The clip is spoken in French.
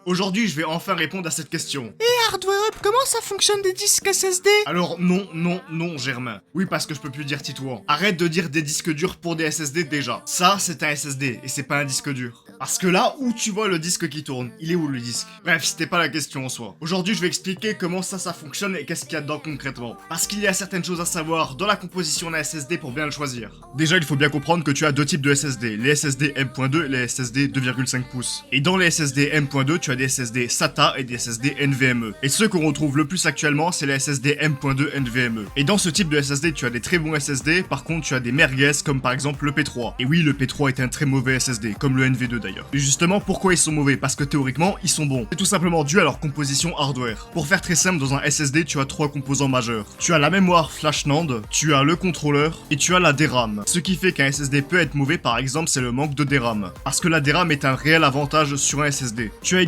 Aujourd'hui, je vais enfin répondre à cette question. Hardware Up, comment ça fonctionne des disques SSD? Alors non, Germain. Oui, parce que je peux plus dire Titouan. Arrête de dire des disques durs pour des SSD déjà. Ça, c'est un SSD, et c'est pas un disque dur. Parce que là où tu vois le disque qui tourne, il est où le disque? Bref, c'était pas la question en soi. Aujourd'hui, je vais expliquer comment ça fonctionne et qu'est-ce qu'il y a dedans concrètement. Parce qu'il y a certaines choses à savoir dans la composition d'un SSD pour bien le choisir. Déjà, il faut bien comprendre que tu as deux types de SSD, les SSD M.2 et les SSD 2,5 pouces. Et dans les SSD M.2, tu as des SSD SATA et des SSD NVMe. Et ceux qu'on retrouve le plus actuellement, c'est les SSD M.2 NVMe. Et dans ce type de SSD, tu as des très bons SSD, par contre, tu as des merguez comme par exemple le P3. Et oui, le P3 est un très mauvais SSD, comme le NV2 d'ailleurs. Et justement, pourquoi ils sont mauvais? Parce que théoriquement, ils sont bons. C'est tout simplement dû à leur composition hardware. Pour faire très simple, dans un SSD, tu as trois composants majeurs. Tu as la mémoire flash NAND, tu as le contrôleur et tu as la DRAM. Ce qui fait qu'un SSD peut être mauvais, par exemple, c'est le manque de DRAM. Parce que la DRAM est un réel avantage sur un SSD. Tu as